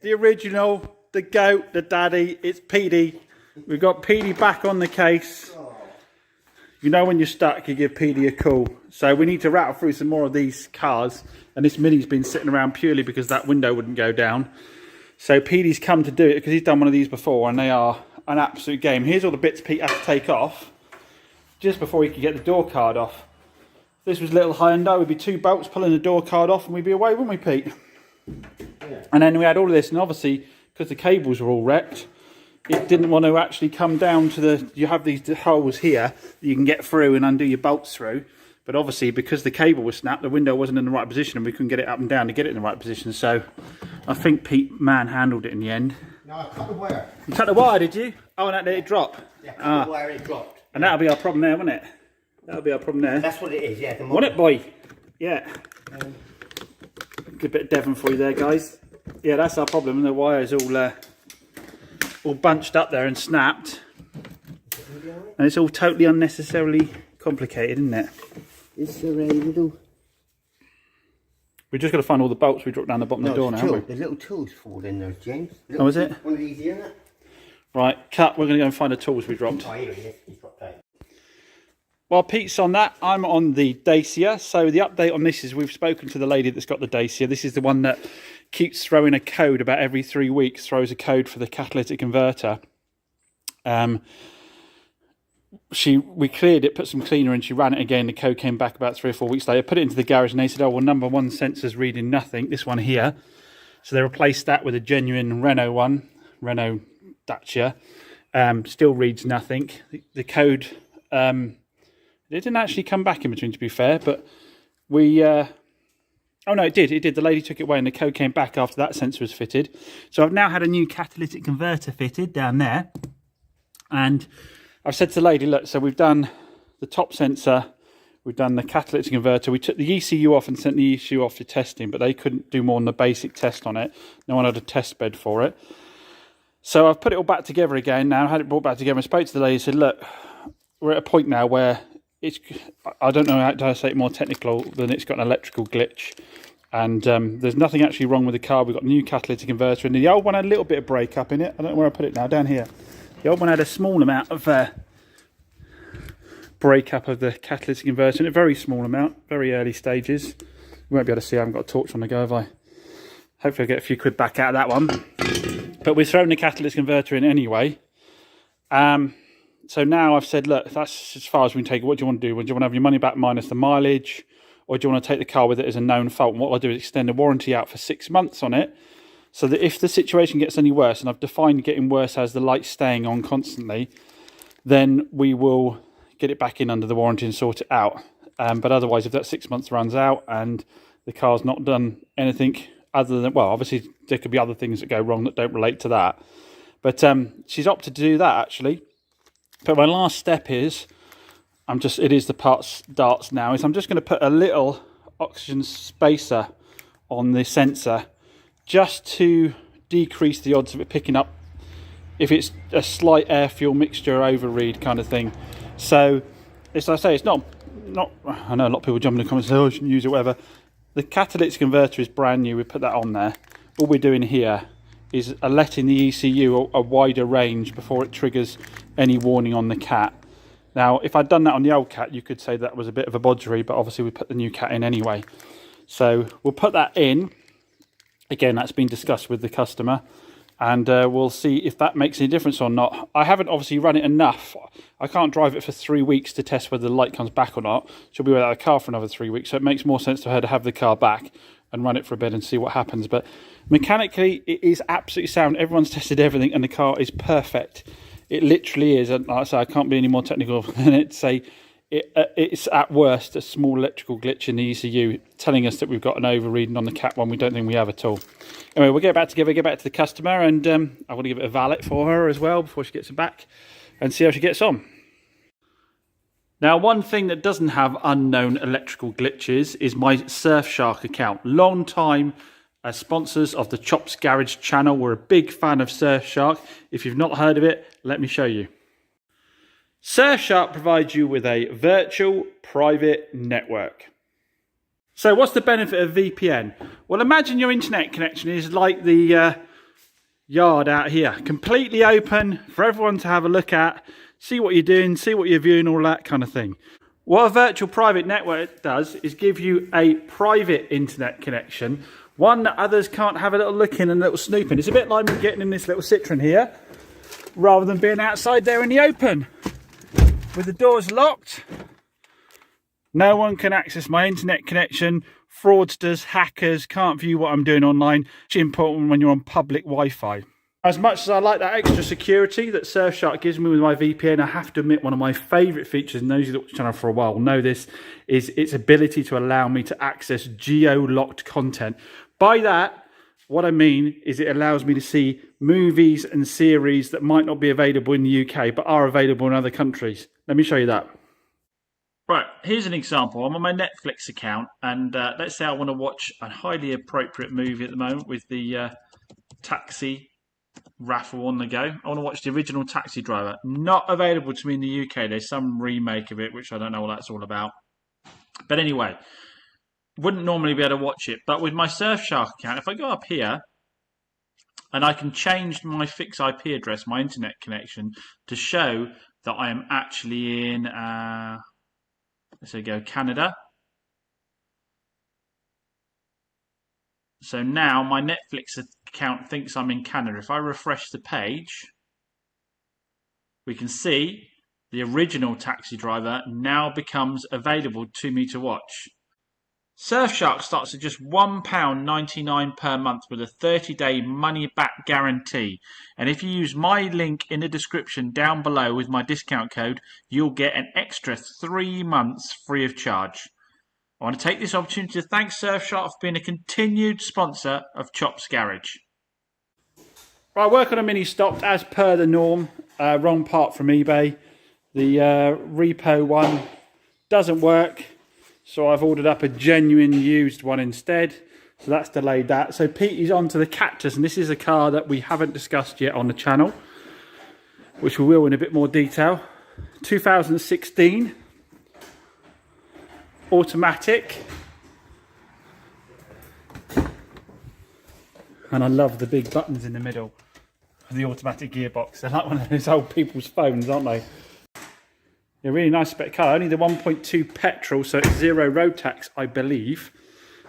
the original, the goat, the daddy. It's Petey. We've got Petey back on the case. You know when you're stuck, you give Petey a call. So we need to rattle through some more of these cars. And this Mini's been sitting around purely because that window wouldn't go down. So Petey's come to do it because he's done one of these before and they are an absolute game. Here's all the bits Pete had to take off just before he could get the door card off. If this was little Hyundai, we'd be 2 bolts pulling the door card off and we'd be away, wouldn't we, Pete? Yeah. And then we had all of this, and obviously because the cables were all wrecked, it didn't want to actually come down to the, you have these holes here that you can get through and undo your bolts through. But obviously because the cable was snapped, the window wasn't in the right position and we couldn't get it up and down to get it in the right position. So I think Pete manhandled it in the end. No, I cut the wire. You cut the wire, did you? Oh, and that let it drop? Yeah, cut the wire, it dropped. And that'll be our problem there, won't it? That'll be our problem there. That's what it is, yeah. Won't it, boy? Yeah. Good bit of Devon for you there, guys. Yeah, that's our problem. The wire's all bunched up there and snapped. And it's all totally unnecessarily complicated, isn't it? It's a little... We've just got to find all the bolts we dropped down the bottom of the door now, haven't we? The little tools fall in there, James. Oh, is it? One of these here, isn't it? Right, cut. We're going to go and find the tools we dropped. Oh, here he is. He's got that. While Pete's on that, I'm on the Dacia. So the update on this is we've spoken to the lady that's got the Dacia. This is the one that keeps throwing a code about every 3 weeks, throws a code for the catalytic converter. We cleared it, put some cleaner in, she ran it again, the code came back about 3 or 4 weeks later, put it into the garage and they said, oh, well, number 1 sensor's reading nothing, this one here. So they replaced that with a genuine Renault one, Renault Dacia. Still reads nothing. The code, it didn't actually come back in between, to be fair, but we... oh no, it did. The lady took it away and the code came back after that sensor was fitted. So I've now had a new catalytic converter fitted down there. And I've said to the lady, look, so we've done the top sensor, we've done the catalytic converter. We took the ECU off and sent the ECU off to testing, but they couldn't do more than the basic test on it. No one had a test bed for it. So I've put it all back together again now, had it brought back together and spoke to the lady and said, look, we're at a point now where it's, I don't know how to say it more technical than it's got an electrical glitch. And there's nothing actually wrong with the car. We've got a new catalytic converter and the old one had a little bit of break-up in it. I don't know where I put it now, down here. The old one had a small amount of break-up of the catalytic converter, a very small amount, very early stages. You won't be able to see, I haven't got a torch on the go, have I? Hopefully I'll get a few quid back out of that one. But we're throwing the catalytic converter in anyway. So now I've said, look, that's as far as we can take it. What do you want to do? Do you want to have your money back minus the mileage? Or do you want to take the car with it as a known fault? And what I'll do is extend the warranty out for 6 months on it. So that if the situation gets any worse, and I've defined getting worse as the lights staying on constantly, then we will get it back in under the warranty and sort it out. But otherwise, if that 6 months runs out and the car's not done anything other than, well, obviously there could be other things that go wrong that don't relate to that. But she's opted to do that, actually. But my last step is, it is the parts darts now, is I'm just going to put a little oxygen spacer on the sensor just to decrease the odds of it picking up if it's a slight air fuel mixture overread kind of thing. So as I say, it's not I know a lot of people jump in the comments and say, oh, you shouldn't use it, whatever. The catalytic converter is brand new. We put that on there. All we're doing here is letting the ECU a wider range before it triggers any warning on the cat. Now, if I'd done that on the old cat, you could say that was a bit of a bodgery, but obviously we put the new cat in anyway. So we'll put that in. Again, that's been discussed with the customer, and we'll see if that makes any difference or not. I haven't obviously run it enough. I can't drive it for 3 weeks to test whether the light comes back or not. She'll be without a car for another 3 weeks, so it makes more sense to her to have the car back and run it for a bit and see what happens. But mechanically, it is absolutely sound. Everyone's tested everything, and the car is perfect. It literally is. And like I say, I can't be any more technical than it to say it's at worst a small electrical glitch in the ECU telling us that we've got an overreading on the cat one. We don't think we have at all. Anyway, we'll get back together, get back to the customer, and I want to give it a valet for her as well before she gets it back and see how she gets on. Now, one thing that doesn't have unknown electrical glitches is my Surfshark account. Long time sponsors of the Chops Garage channel. We're a big fan of Surfshark. If you've not heard of it, let me show you. Surfshark provides you with a virtual private network. So what's the benefit of VPN? Well, imagine your internet connection is like the yard out here, completely open for everyone to have a look at, see what you're doing, see what you're viewing, all that kind of thing. What a virtual private network does is give you a private internet connection, one that others can't have a little look in and a little snoop in. It's a bit like me getting in this little Citroen here, rather than being outside there in the open. With the doors locked, no one can access my internet connection. Fraudsters, hackers can't view what I'm doing online. It's important when you're on public Wi-Fi. As much as I like that extra security that Surfshark gives me with my VPN, I have to admit one of my favourite features, and those who look at the channel for a while know this, is its ability to allow me to access geo-locked content. By that, what I mean is it allows me to see movies and series that might not be available in the UK, but are available in other countries. Let me show you that. Right, here's an example. I'm on my Netflix account, and let's say I want to watch a highly appropriate movie at the moment with the Taxi raffle on the go. I want to watch the original Taxi Driver. Not available to me in the UK. There's some remake of it, which I don't know what that's all about. But anyway, wouldn't normally be able to watch it. But with my Surfshark account, if I go up here, and I can change my fixed IP address, my internet connection, to show that I am actually in, let's say go Canada. So now my Netflix account thinks I'm in Canada. If I refresh the page, we can see the original Taxi Driver now becomes available to me to watch. Surfshark starts at just £1.99 per month with a 30-day money-back guarantee. And if you use my link in the description down below with my discount code, you'll get an extra 3 months free of charge. I want to take this opportunity to thank Surfshark for being a continued sponsor of Chops Garage. Right, work on a mini stopped as per the norm. Wrong part from eBay. The repo one doesn't work, so I've ordered up a genuine used one instead. So that's delayed that. So Petey's on to the Cactus, and this is a car that we haven't discussed yet on the channel, which we will in a bit more detail. 2016. Automatic, and I love the big buttons in the middle of the automatic gearbox. They're like one of those old people's phones, aren't they? A really nice spec car, only the 1.2 petrol, so it's 0 road tax, I believe.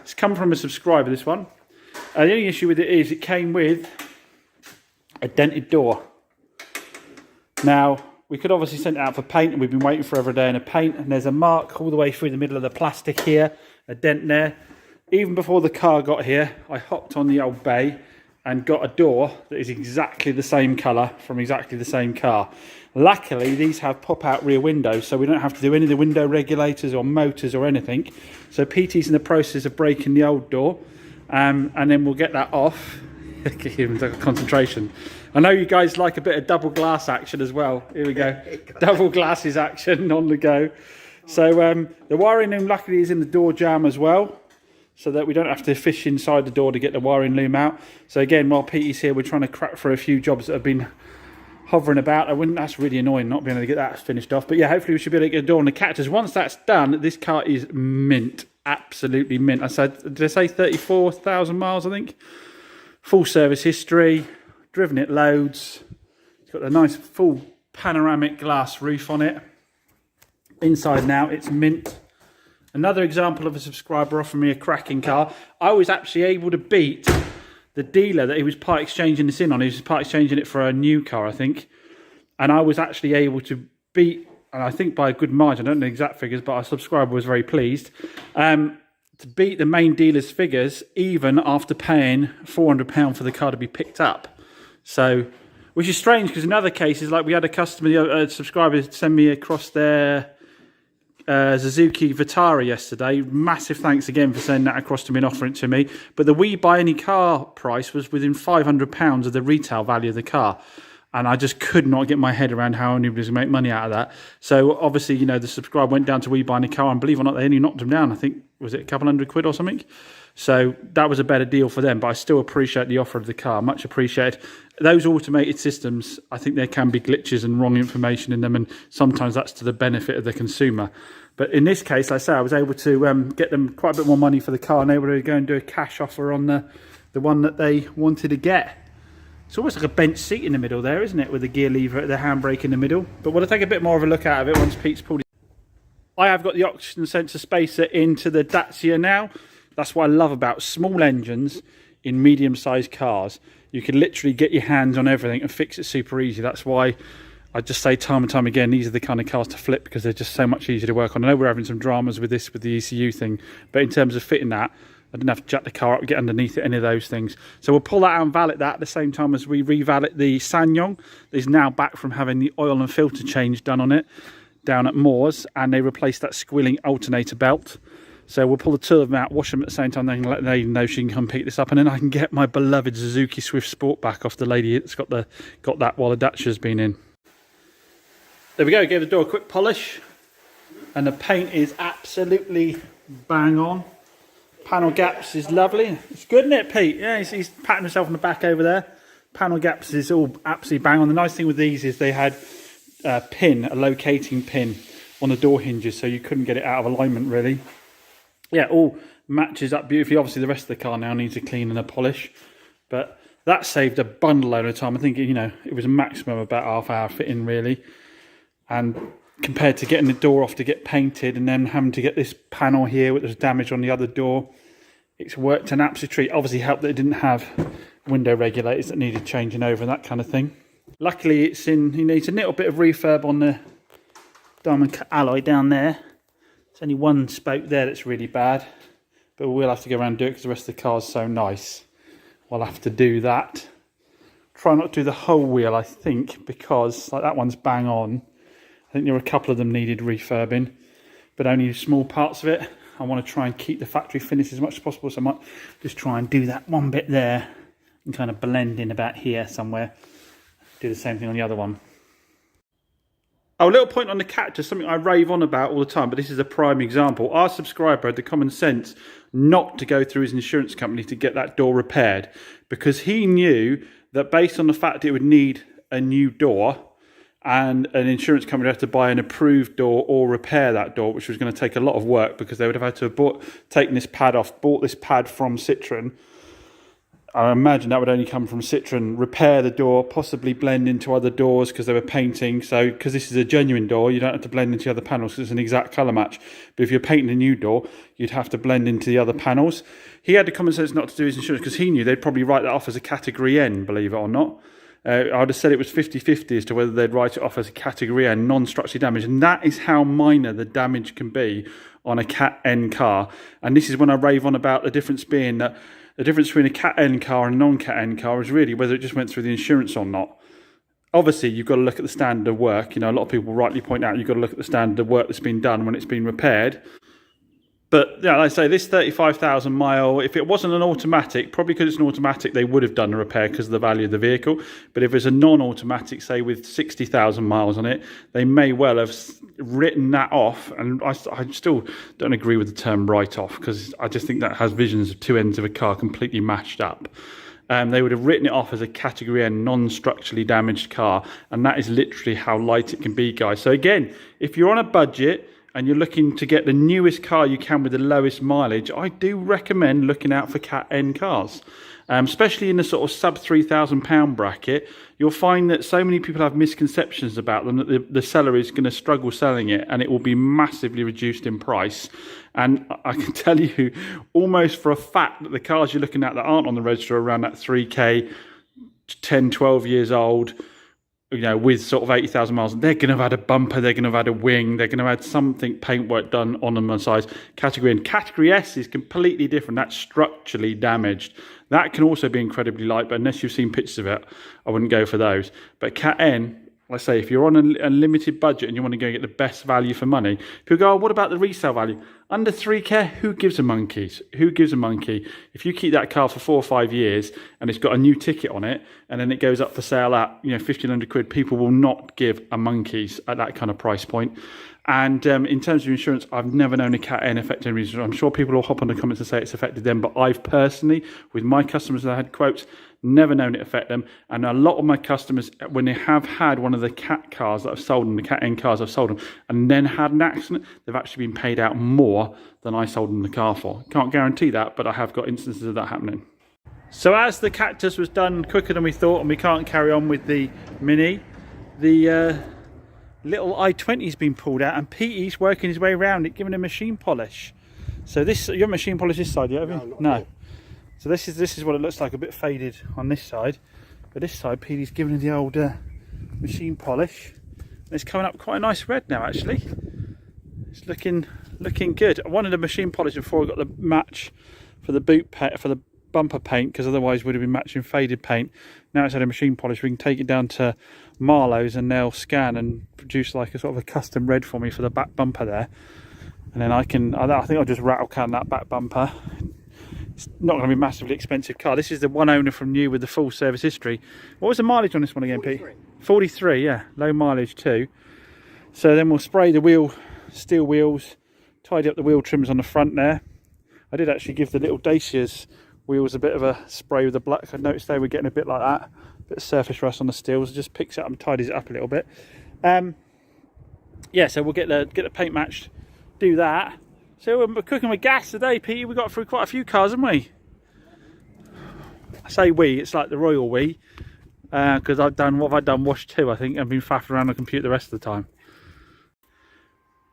It's come from a subscriber, this one. The only issue with it is it came with a dented door. Now, we could obviously send it out for paint, and we've been waiting forever a day in a paint, and there's a mark all the way through the middle of the plastic here, a dent there. Even before the car got here, I hopped on the old bay and got a door that is exactly the same colour from exactly the same car. Luckily, these have pop-out rear windows, so we don't have to do any of the window regulators or motors or anything. So PT's in the process of breaking the old door, and then we'll get that off. Concentration. I know you guys like a bit of double glass action as well. Here we go. Double glasses action on the go. So the wiring loom luckily is in the door jamb as well, so that we don't have to fish inside the door to get the wiring loom out. So again, while Petey's here, we're trying to crack for a few jobs that have been hovering about. That's really annoying not being able to get that finished off. But yeah, hopefully we should be able to get a door on the Cactus. Once that's done, this car is mint. Absolutely mint. I said, did I say 34,000 miles, I think? Full service history, driven it loads. It's got a nice full panoramic glass roof on it. Inside now, it's mint. Another example of a subscriber offering me a cracking car. I was actually able to beat the dealer that he was part exchanging this in on. He was part exchanging it for a new car, I think. And I was actually able to beat, and I think by a good margin, I don't know the exact figures, but our subscriber was very pleased. To beat the main dealer's figures, even after paying £400 for the car to be picked up. So, which is strange, because in other cases, like we had a customer, a subscriber send me across their Suzuki Vitara yesterday. Massive thanks again for sending that across to me and offering it to me. But the We Buy Any Car price was within £500 of the retail value of the car. And I just could not get my head around how anybody was going to make money out of that. So obviously, you know, the subscriber went down to We Buy Any Car, and believe it or not, they only knocked them down. I think, was it a couple £100 or something? So that was a better deal for them. But I still appreciate the offer of the car, much appreciated. Those automated systems, I think there can be glitches and wrong information in them, and sometimes that's to the benefit of the consumer. But in this case, like I say, I was able to get them quite a bit more money for the car, and they were able to go and do a cash offer on the one that they wanted to get. It's almost like a bench seat in the middle there, isn't it? With the gear lever, the handbrake in the middle. But we'll take a bit more of a look out of it once Pete's pulled it. I have got the oxygen sensor spacer into the Dacia now. That's what I love about small engines in medium-sized cars. You can literally get your hands on everything and fix it super easy. That's why I just say time and time again, these are the kind of cars to flip because they're just so much easier to work on. I know we're having some dramas with this, with the ECU thing, but in terms of fitting that, I didn't have to jack the car up, get underneath it, any of those things. So we'll pull that out and valet that at the same time as we revalet the SsangYong. It's now back from having the oil and filter change done on it down at Moores, and they replaced that squealing alternator belt. So we'll pull the two of them out, wash them at the same time, then let the lady know she can come pick this up, and then I can get my beloved Suzuki Swift Sport back off the lady that's got that while the Dacia's been in. There we go, gave the door a quick polish, and the paint is absolutely bang on. Panel gaps is lovely. It's good, isn't it, Pete? Yeah, he's patting himself on the back over there. Panel gaps is all absolutely bang on. The nice thing with these is they had a locating pin on the door hinges, so you couldn't get it out of alignment really. Yeah, all matches up beautifully. Obviously, the rest of the car now needs a clean and a polish, but that saved a bundle load of time. I think, you know, it was a maximum of about half-hour fitting really, and compared to getting the door off to get painted and then having to get this panel here which was damaged on the other door, it's worked an absolute treat. Obviously helped that it didn't have window regulators that needed changing over and that kind of thing. Luckily it's in, you know, it's a little bit of refurb on the diamond alloy down there. There's only one spoke there that's really bad, but we'll have to go around and do it because the rest of the car's so nice. We'll have to do that. Try not to do the whole wheel, I think, because like that one's bang on. I think there were a couple of them needed refurbing, but only small parts of it. I want to try and keep the factory finish as much as possible, so I might just try and do that one bit there and kind of blend in about here somewhere. Do the same thing on the other one. Oh, a little point on the Cactus, something I rave on about all the time, but this is a prime example. Our subscriber had the common sense not to go through his insurance company to get that door repaired, because he knew that based on the fact it would need a new door, and an insurance company would have to buy an approved door or repair that door, which was going to take a lot of work because they would have had to have taken this pad off, bought this pad from Citroen. I imagine that would only come from Citroen, repair the door, possibly blend into other doors because they were painting. So because this is a genuine door, you don't have to blend into other panels because it's an exact colour match. But if you're painting a new door, you'd have to blend into the other panels. He had the common sense not to do his insurance because he knew they'd probably write that off as a category N, believe it or not. I would have said it was 50-50 as to whether they'd write it off as a category N, non-structurally damaged. And that is how minor the damage can be on a Cat N car. And this is when I rave on about the difference being that the difference between a Cat N car and a non-Cat N car is really whether it just went through the insurance or not. Obviously, you've got to look at the standard of work. You know, a lot of people rightly point out you've got to look at the standard of work that's been done when it's been repaired. But yeah, like I say, this 35,000 mile, if it wasn't an automatic, probably because it's an automatic, they would have done a repair because of the value of the vehicle. But if it's a non-automatic, say with 60,000 miles on it, they may well have written that off. And I still don't agree with the term write-off because I just think that has visions of two ends of a car completely mashed up. They would have written it off as a category N non-structurally damaged car. And that is literally how light it can be, guys. So again, if you're on a budget and you're looking to get the newest car you can with the lowest mileage, I do recommend looking out for Cat N cars. Especially in the sort of sub £3,000 bracket, you'll find that so many people have misconceptions about them that the seller is going to struggle selling it and it will be massively reduced in price. And I can tell you almost for a fact that the cars you're looking at that aren't on the register are around that 3K, 10, 12 years old, you know, with sort of 80,000 miles, they're going to have had a bumper, they're going to have had a wing, they're going to have had something paintwork done on them on size. Category N. Category S is completely different. That's structurally damaged. That can also be incredibly light, but unless you've seen pictures of it, I wouldn't go for those. But Cat N, let's say, if you're on a limited budget and you want to go get the best value for money, people go, oh, what about the resale value? Under 3K, who gives a monkeys? Who gives a monkey? If you keep that car for 4 or 5 years and it's got a new ticket on it and then it goes up for sale at, you know, 1,500 quid, people will not give a monkeys at that kind of price point. And in terms of insurance, I've never known a Cat N affect any insurance. I'm sure people will hop on the comments and say it's affected them, but I've personally, with my customers that I had quotes, never known it affect them. And a lot of my customers, when they have had one of the Cat cars that I've sold them, the Cat N cars I've sold them, and then had an accident, they've actually been paid out more than I sold them the car for. Can't guarantee that, but I have got instances of that happening. So as the Cactus was done quicker than we thought, and we can't carry on with the Mini, the little i20's been pulled out, and Petey's working his way around it, giving a machine polish. So this, you haven't machine polished this side yet, have you? No. So this is what it looks like, a bit faded on this side, but this side Petey's giving it the old machine polish, and it's coming up quite a nice red now. Actually, it's looking good. I wanted a machine polish before I got the match for the boot for the bumper paint, because otherwise would have been matching faded paint. Now it's had a machine polish, we can take it down to Marlowe's and they'll scan and produce like a sort of a custom red for me for the back bumper there, and then I think I'll just rattle can that back bumper. It's not going to be a massively expensive car. This is the one owner from new with the full service history. What was the mileage on this one again, Pete? 43, yeah, low mileage too. So then we'll spray the steel wheels, tidy up the wheel trims on the front there. I did actually give the little Dacia's wheels a bit of a spray with the black. I noticed they were getting a bit like that, a bit of surface rust on the steels. It just picks it up and tidies it up a little bit. Yeah, so we'll get the paint matched, do that. So we're cooking with gas today, Pete. We got through quite a few cars, haven't we? I say we, it's like the royal we, because what have I done? Washed 2, I think, and been faffing around the computer the rest of the time.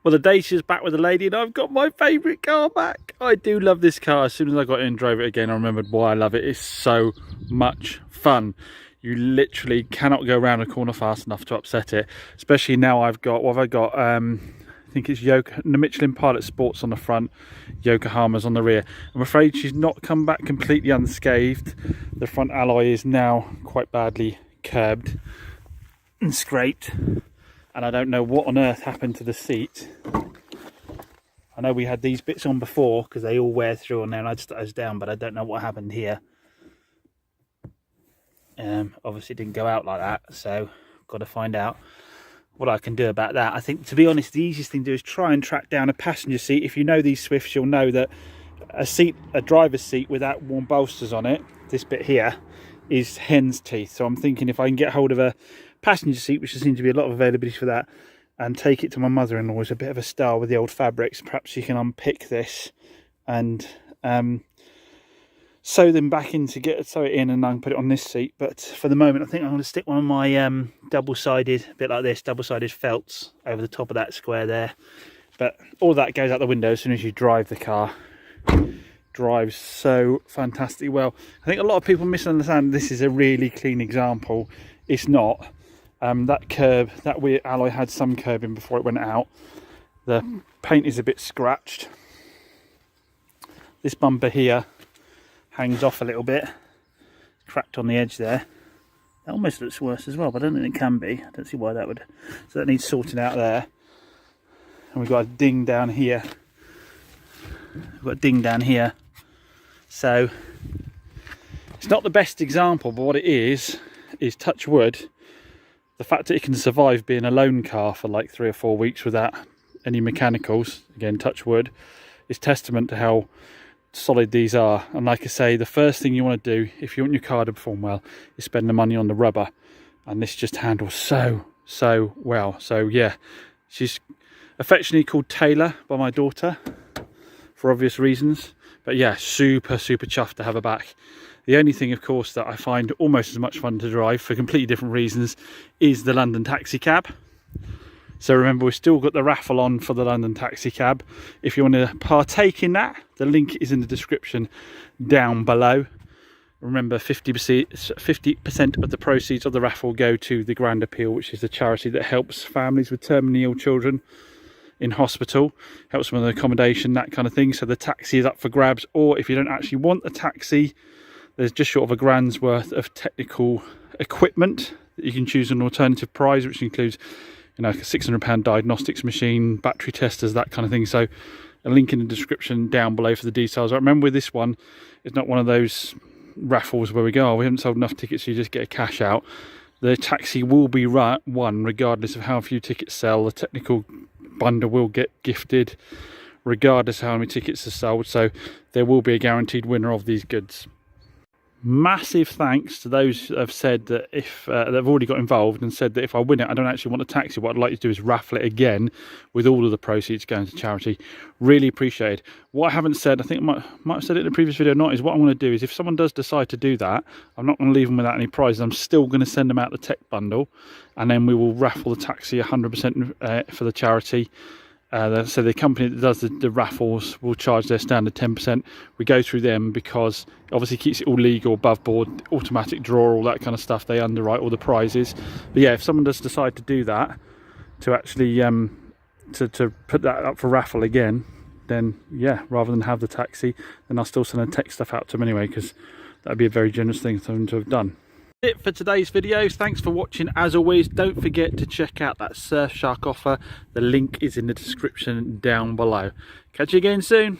Well, the Dacia's back with the lady, and I've got my favourite car back. I do love this car. As soon as I got in and drove it again, I remembered why I love it. It's so much fun. You literally cannot go around a corner fast enough to upset it. Especially now I've got, what have I got? I think it's the Michelin Pilot Sports on the front, Yokohama's on the rear. I'm afraid she's not come back completely unscathed. The front alloy is now quite badly curbed and scraped, and I don't know what on earth happened to the seat. I know we had these bits on before because they all wear through on there, and I just those down, but I don't know what happened here. Obviously it didn't go out like that, so got to find out what I can do about that. I think, to be honest, the easiest thing to do is try and track down a passenger seat. If you know these Swifts, you'll know that a driver's seat without warm bolsters on it, this bit here, is hen's teeth. So I'm thinking if I can get hold of a passenger seat, which there seems to be a lot of availability for that, and take it to my mother-in-law as a bit of a style with the old fabrics, perhaps you can unpick this and sew them back in to sew it in, and I can put it on this seat. But for the moment, I think I'm going to stick one of my double-sided, a bit like this, double-sided felts over the top of that square there. But all that goes out the window as soon as you drive the car. Drives so fantastically well. I think a lot of people misunderstand this is a really clean example. It's not. That curb, that rear alloy had some curbing before it went out. The paint is a bit scratched. This bumper here hangs off a little bit, cracked on the edge there. That almost looks worse as well, but I don't think it can be. I don't see why that would. So that needs sorting out there. And we've got a ding down here. We've got a ding down here. So it's not the best example, but what it is touch wood. The fact that it can survive being a loan car for like 3 or 4 weeks without any mechanicals, again touch wood, is testament to how solid these are. And like I say, the first thing you want to do if you want your car to perform well is spend the money on the rubber, and this just handles so well. So yeah, she's affectionately called Taylor by my daughter for obvious reasons, but yeah, super chuffed to have her back. The only thing, of course, that I find almost as much fun to drive for completely different reasons is the London Taxi Cab. So remember, we've still got the raffle on for the London Taxi Cab. If you want to partake in that, the link is in the description down below. Remember, 50% of the proceeds of the raffle go to the Grand Appeal, which is the charity that helps families with terminally ill children in hospital, helps them with accommodation, that kind of thing. So the taxi is up for grabs, or if you don't actually want a taxi, there's just short of £1,000 worth of technical equipment that you can choose an alternative prize, which includes, you know, like a £600 diagnostics machine, battery testers, that kind of thing. So a link in the description down below for the details. I remember with this one, it's not one of those raffles where we go, oh, we haven't sold enough tickets, so you just get a cash out. The taxi will be won regardless of how few tickets sell. The technical bundle will get gifted regardless of how many tickets are sold. So there will be a guaranteed winner of these goods. massive thanks to those that have said that if they've already got involved and said that if I win it, I don't actually want a taxi. What I'd like to do is raffle it again with all of the proceeds going to charity. Really appreciated. What I haven't said, I think I might have said it in the previous video or not, is what I'm going to do is if someone does decide to do that, I'm not going to leave them without any prizes. I'm still going to send them out the tech bundle, and then we will raffle the taxi 100% for the charity. So the company that does the raffles will charge their standard 10%. We go through them because it obviously keeps it all legal, above board, automatic draw, all that kind of stuff. They underwrite all the prizes. But yeah, if someone does decide to do that, to actually to put that up for raffle again, then yeah, rather than have the taxi, then I'll still send the tech stuff out to them anyway, because that'd be a very generous thing for them to have done. It for today's video. Thanks for watching. As always, don't forget to check out that Surfshark offer. The link is in the description down below. Catch you again soon.